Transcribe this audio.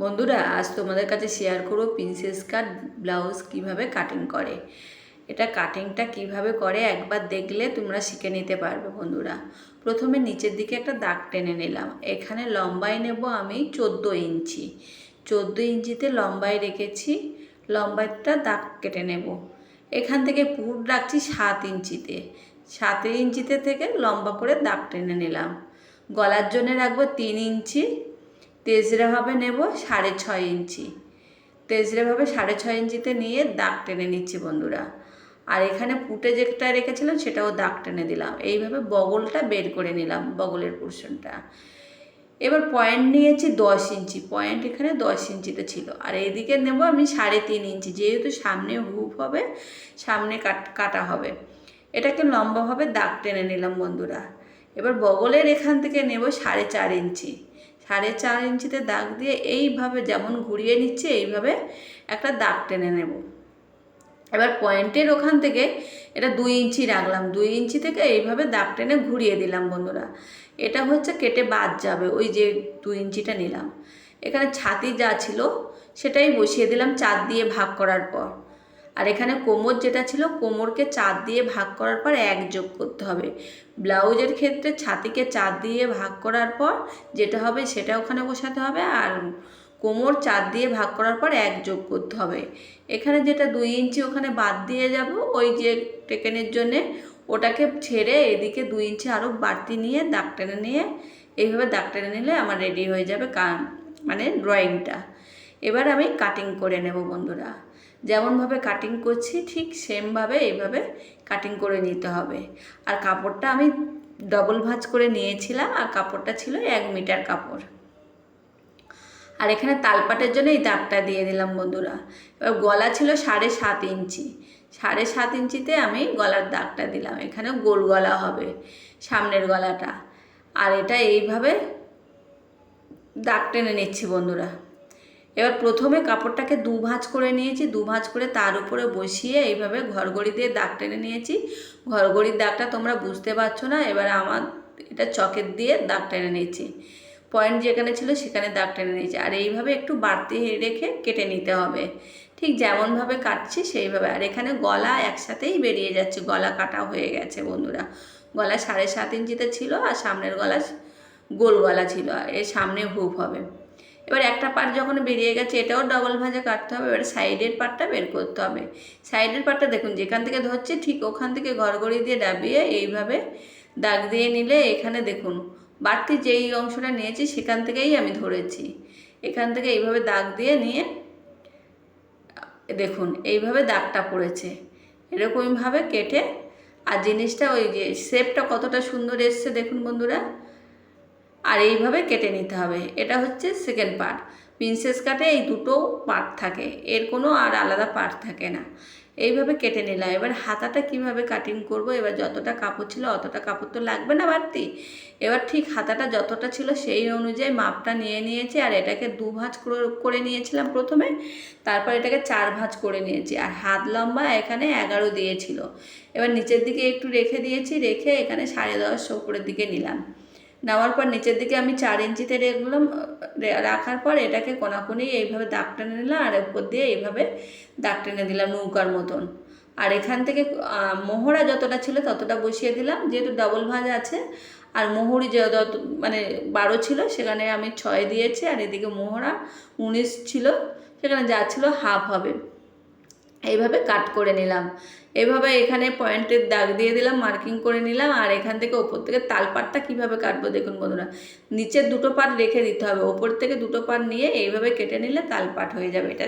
বন্ধুরা, আজ তোমাদের কাছে শেয়ার করব প্রিন্সেস কাট ব্লাউজ কিভাবে কাটিং করে। এটা কাটিংটা কিভাবে করে একবার দেখলে তোমরা শিখে নিতে পারবে। বন্ধুরা, প্রথমে নিচের দিকে একটা দাগ টেনে নিলাম। এখানে লম্বাই নেব আমি 14 ইঞ্চি। 14 ইঞ্চিতে লম্বাই রেখেছি। লম্বাইটা দাগ কেটে নেব। এখান থেকে পুর রাখছি 7 ইঞ্চিতে। 7 ইঞ্চিতে থেকে লম্বা করে দাগ টেনে নিলাম। গলার জন্য রাখবো 3 ইঞ্চি। তেজরাভাবে নেব 6.5 ইঞ্চি। তেজরাভাবে 6.5 ইঞ্চিতে নিয়ে দাগ টেনে নিচ্ছি বন্ধুরা। আর এখানে পুটে যেটা রেখেছিলাম সেটাও দাগ টেনে দিলাম। এইভাবে বগলটা বের করে নিলাম, বগলের পোর্শনটা। এবার পয়েন্ট নিয়েছি 10 ইঞ্চি। পয়েন্ট এখানে 10 ইঞ্চিতে ছিল। আর এইদিকে নেব আমি 3.5 ইঞ্চি, যেহেতু সামনে হুপ হবে, সামনে কাটা হবে। এটাকে লম্বাভাবে দাগ টেনে নিলাম বন্ধুরা। এবার বগলের এখান থেকে নেব 4.5 ইঞ্চি। 4.5 ইঞ্চিতে দাগ দিয়ে এইভাবে যেমন ঘুরিয়ে নিচ্ছে এইভাবে একটা দাগ টেনে নেব। এবার পয়েন্টের ওখান থেকে এটা 2 ইঞ্চি রাখলাম। 2 ইঞ্চি থেকে এইভাবে দাগ টেনে ঘুরিয়ে দিলাম বন্ধুরা। এটা হচ্ছে কেটে বাদ যাবে, ওই যে 2 ইঞ্চিটা নিলাম। এখানে ছাতি যা ছিল সেটাই বসিয়ে দিলাম 4 দিয়ে ভাগ করার পর। আর এখানে কোমর যেটা ছিল, কোমরকে 4 দিয়ে ভাগ করার পর 1 যোগ করতে হবে। ব্লাউজের ক্ষেত্রে ছাতিকে 4 দিয়ে ভাগ করার পর যেটা হবে সেটা ওখানে বসাতে হবে। আর কোমর 4 দিয়ে ভাগ করার পর 1 যোগ করতে হবে। এখানে যেটা 2 ইঞ্চি ওখানে বাদ দিয়ে যাব ওই যে টেকেনের জন্যে, ওটাকে ছেড়ে এদিকে 2 ইঞ্চি আরও বাড়তি নিয়ে দাগ টেনে নিয়ে এইভাবে দাগ টেনে নিলে আমার রেডি হয়ে যাবে মানে ড্রয়িংটা। এবার আমি কাটিং করে নেব বন্ধুরা। যেমনভাবে কাটিং করছি ঠিক সেমভাবে এইভাবে কাটিং করে নিতে হবে। আর কাপড়টা আমি ডবল ভাঁজ করে নিয়েছিলাম, আর কাপড়টা ছিল 1 মিটার কাপড়। আর এখানে তালপাটের জন্য এই দাগটা দিয়ে দিলাম বন্ধুরা। এবার গলা ছিল 7.5 ইঞ্চি। 7.5 ইঞ্চিতে আমি গলার দাগটা দিলাম। এখানে গোল গলা হবে সামনের গলাটা। আর এটা এইভাবে দাগ টেনে নিচ্ছি বন্ধুরা। এবার প্রথমে কাপড়টাকে 2 ভাঁজ করে নিয়েছি। 2 ভাঁজ করে তার উপরে বসিয়ে এইভাবে ঘরঘড়ি দিয়ে দাগ টেনে নিয়েছি। ঘরঘড়ির দাগটা তোমরা বুঝতে পারছো না। এবার আমার এটা চকের দিয়ে দাগ টেনে নিয়েছি। পয়েন্ট যেখানে ছিল সেখানে দাগ টেনে নিয়েছি। আর এইভাবে একটু বাড়তি রেখে কেটে নিতে হবে, ঠিক যেমনভাবে কাটছি সেইভাবে। আর এখানে গলা একসাথেই বেরিয়ে যাচ্ছে, গলা কাটা হয়ে গেছে বন্ধুরা। গলা 7.5 ইঞ্চিতে ছিল, আর সামনের গলা গোল গলা ছিল, আর এর সামনে হুপ হবে। এবার একটা পার্ট যখন বেরিয়ে গেছে এটাও ডবল ভাঁজে কাটতে হবে। এবার সাইডের পার্টটা বের করতে হবে। সাইডের পার্টটা দেখুন যেখান থেকে ধরছে ঠিক ওখান থেকে ঘরঘড়ি দিয়ে ডাবিয়ে এইভাবে দাগ দিয়ে নিলে এখানে দেখুন বাড়তি যেই অংশটা নিয়েছি সেখান থেকেই আমি ধরেছি। এখান থেকে এইভাবে দাগ দিয়ে নিয়ে দেখুন এইভাবে দাগটা পড়েছে। এরকমভাবে কেটে, আর জিনিসটা ওই যে শেপটা কতটা সুন্দর এসছে দেখুন বন্ধুরা। আর এইভাবে কেটে নিতে হবে। এটা হচ্ছে সেকেন্ড পার্ট। প্রিন্সেস কাটে এই দুটো পার্ট থাকে, এর কোনো আর আলাদা পার্ট থাকে না। এইভাবে কেটে নিলাম। এবার হাতাটা কিভাবে কাটিং করব। এবার যতটা কাপড় ছিল অতটা কাপড় তো লাগবে না বাড়তি। এবার ঠিক হাতাটা যতটা ছিল সেই অনুযায়ী মাপটা নিয়ে নিয়েছি। আর এটাকে 2 ভাঁজ করে নিয়েছিলাম প্রথমে, তারপর এটাকে 4 ভাঁজ করে নিয়েছি। আর হাত লম্বা এখানে 11 দিয়েছিল। এবার নিচের দিকে একটু রেখে দিয়েছি, রেখে এখানে 10.5 উপরের দিকে নিলাম। নেওয়ার পর নিচের দিকে আমি 4 ইঞ্চিতে রাখলাম। রাখার পর এটাকে কোনাকুনি এইভাবে দাগ টেনে নিলাম, আর উপর দিয়ে এইভাবে দাগ টেনে দিলাম নৌকার মতন। আর এখান থেকে মোহরা যতটা ছিল ততটা বসিয়ে দিলাম, যেহেতু ডবল ভাঁজ আছে। আর মোহরি যত মানে 12 ছিল সেখানে আমি 6 দিয়েছি। আর এদিকে মোহরা 19 ছিল, সেখানে যা ছিল হাফ হবে। এইভাবে কাট করে নিলাম। এভাবে এখানে পয়েন্টের দাগ দিয়ে দিলাম, মার্কিং করে নিলাম। আর এখান থেকে ওপর থেকে তালপাটটা কীভাবে কাটবো দেখুন বন্ধুরা। নিচের দুটো পাট রেখে দিতে হবে, ওপর থেকে দুটো পাট নিয়ে এইভাবে কেটে নিলে তালপাট হয়ে যাবে। এটা